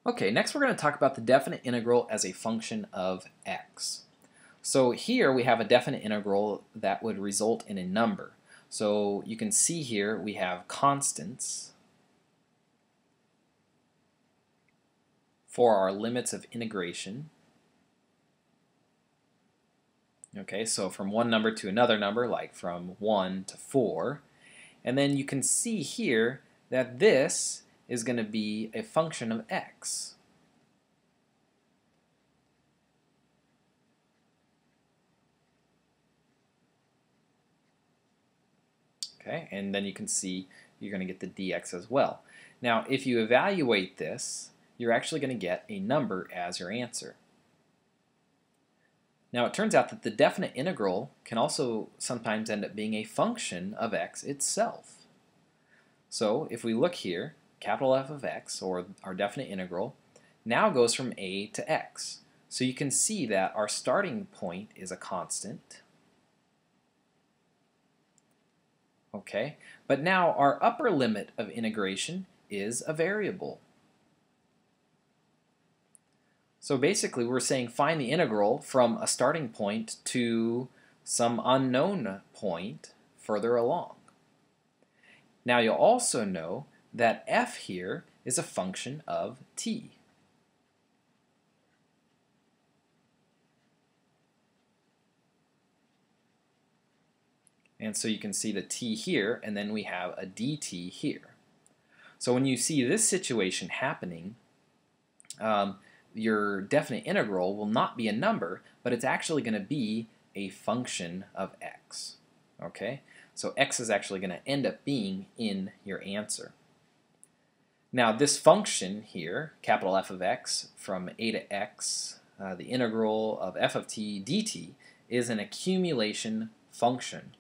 Okay, next we're going to talk about the definite integral as a function of x. So here we have a definite integral that would result in a number. So you can see here we have constants for our limits of integration. Okay, so from one number to another number, like from 1 to 4. And then you can see here that this is going to be a function of x. Okay, and then you can see you're going to get the dx as well. Now, if you evaluate this, you're actually going to get a number as your answer. Now, it turns out that the definite integral can also sometimes end up being a function of x itself. So, if we look here, capital F of x, or our definite integral, now goes from a to x. So you can see that our starting point is a constant. Okay, but now our upper limit of integration is a variable. So basically we're saying find the integral from a starting point to some unknown point further along. Now you'll also know that f here is a function of t. And so you can see the t here, and then we have a dt here. So when you see this situation happening, your definite integral will not be a number, but it's actually going to be a function of x. Okay? So x is actually going to end up being in your answer. Now this function here, capital F of x, from a to x, the integral of f of t dt, is an accumulation function.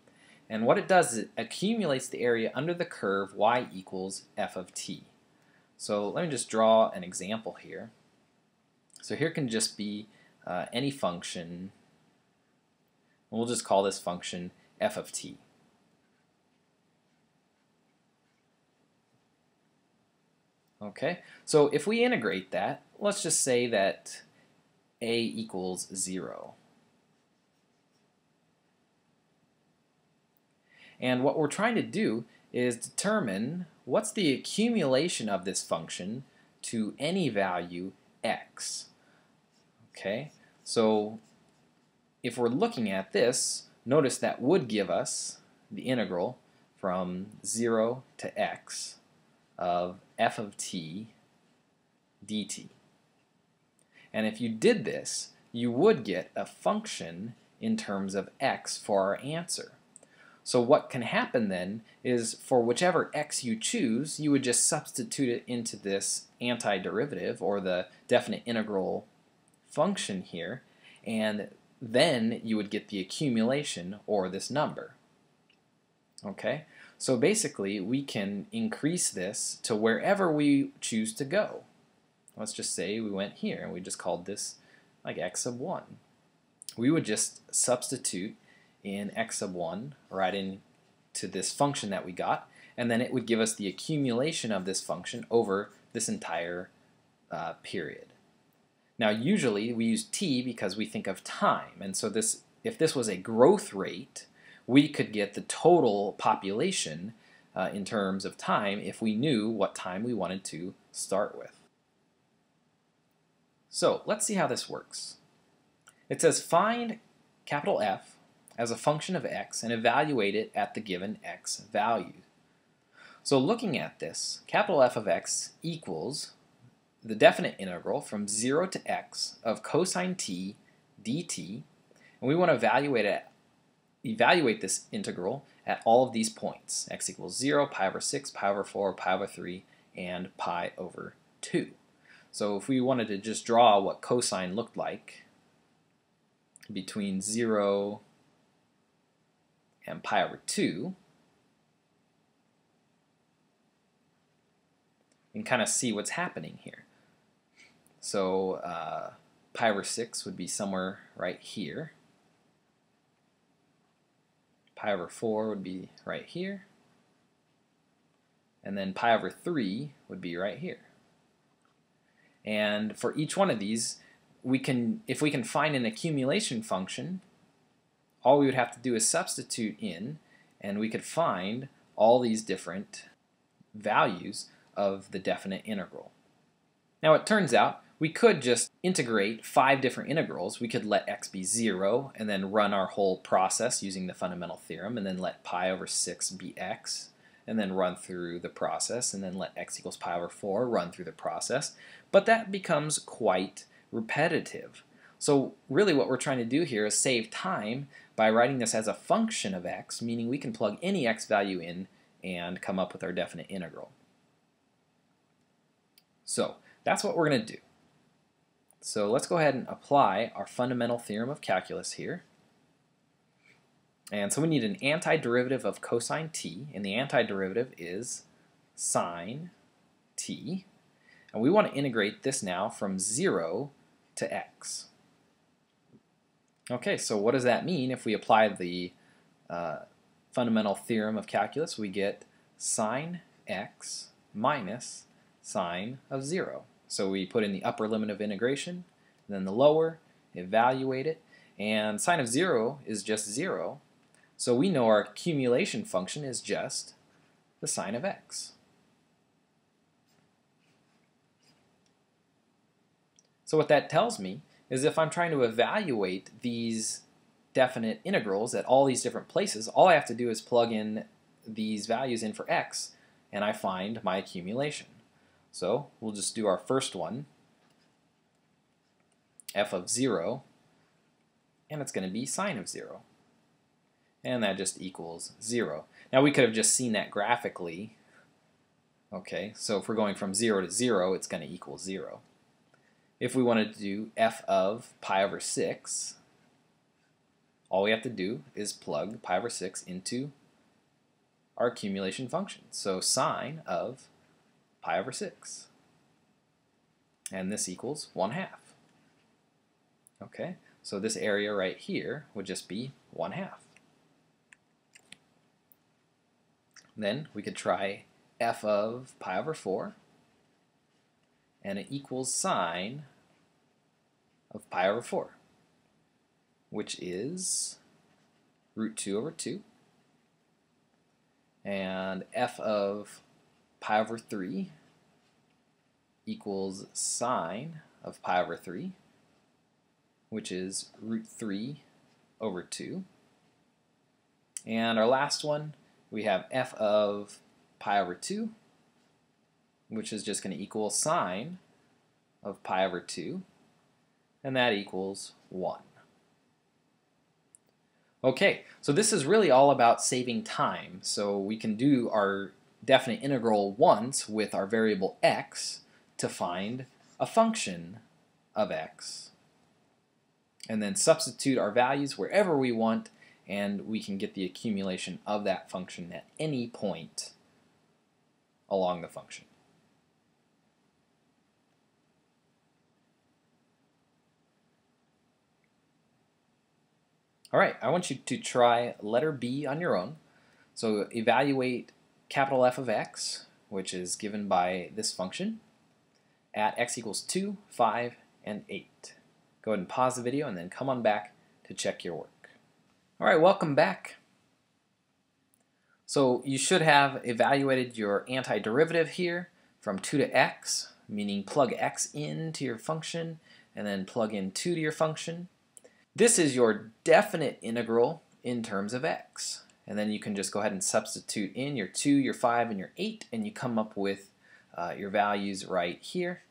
And what it does is it accumulates the area under the curve y equals f of t. So let me just draw an example here. So here can just be any function. We'll just call this function f of t. Okay, so if we integrate that, let's just say that a equals 0. And what we're trying to do is determine what's the accumulation of this function to any value x. Okay, so if we're looking at this, notice that would give us the integral from 0 to x of f of t dt. And if you did this, you would get a function in terms of x for our answer. So what can happen then is for whichever x you choose, you would just substitute it into this antiderivative or the definite integral function here, and then you would get the accumulation or this number. Okay, so basically we can increase this to wherever we choose to go. Let's just say we went here and we just called this like x sub 1. We would just substitute in x sub 1 right into this function that we got, and then it would give us the accumulation of this function over this entire period. Now usually we use t because we think of time, and so if this was a growth rate, we could get the total population in terms of time if we knew what time we wanted to start with. So let's see how this works. It says find capital F as a function of x and evaluate it at the given x value. So looking at this, capital F of x equals the definite integral from 0 to x of cosine t dt, and we want to evaluate this integral at all of these points. X equals 0, pi over 6, pi over 4, pi over 3, and pi over 2. So if we wanted to just draw what cosine looked like between 0 and pi over 2, and kind of see what's happening here. So pi over 6 would be somewhere right here. Pi over 4 would be right here. And then pi over 3 would be right here. And for each one of these, if we can find an accumulation function, all we would have to do is substitute in, and we could find all these different values of the definite integral. Now it turns out we could just integrate 5 different integrals. We could let x be 0 and then run our whole process using the fundamental theorem, and then let pi over 6 be x, and then run through the process, and then let x equals pi over 4 run through the process. But that becomes quite repetitive. So really what we're trying to do here is save time by writing this as a function of x, meaning we can plug any x value in and come up with our definite integral. So that's what we're going to do. So let's go ahead and apply our fundamental theorem of calculus here. And so we need an antiderivative of cosine t, and the antiderivative is sine t. And we want to integrate this now from 0 to x. Okay, so what does that mean? If we apply the fundamental theorem of calculus, we get sine x minus sine of 0. So we put in the upper limit of integration, and then the lower, evaluate it, and sine of 0 is just 0. So we know our accumulation function is just the sine of x. So what that tells me is if I'm trying to evaluate these definite integrals at all these different places, all I have to do is plug in these values in for x, and I find my accumulation. So we'll just do our first one, f of 0, and it's going to be sine of 0. And that just equals 0. Now we could have just seen that graphically. Okay, so if we're going from 0 to 0, it's going to equal 0. If we wanted to do f of pi over 6, all we have to do is plug pi over 6 into our accumulation function. So sine of pi over 6. And this equals 1/2. Okay, so this area right here would just be 1/2. Then we could try f of pi over 4, and it equals sine of pi over 4, which is root 2 over 2. And f of pi over 3 equals sine of pi over 3, which is root 3 over 2. And our last one, we have f of pi over 2, which is just going to equal sine of pi over 2, and that equals 1. Okay, so this is really all about saving time. So we can do our definite integral once with our variable x to find a function of x, and then substitute our values wherever we want, and we can get the accumulation of that function at any point along the function. Alright, I want you to try letter B on your own. So evaluate capital F of x, which is given by this function, at x equals 2, 5, and 8. Go ahead and pause the video and then come on back to check your work. Alright, welcome back. So you should have evaluated your antiderivative here from 2 to x, meaning plug x into your function and then plug in 2 to your function. This is your definite integral in terms of x. And then you can just go ahead and substitute in your 2, your 5, and your 8, and you come up with your values right here.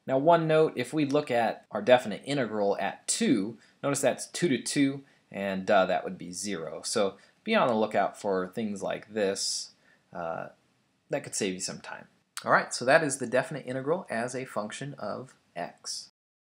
Now one note, if we look at our definite integral at 2, notice that's 2 to 2, and that would be 0. So be on the lookout for things like this. That could save you some time. Alright, so that is the definite integral as a function of x.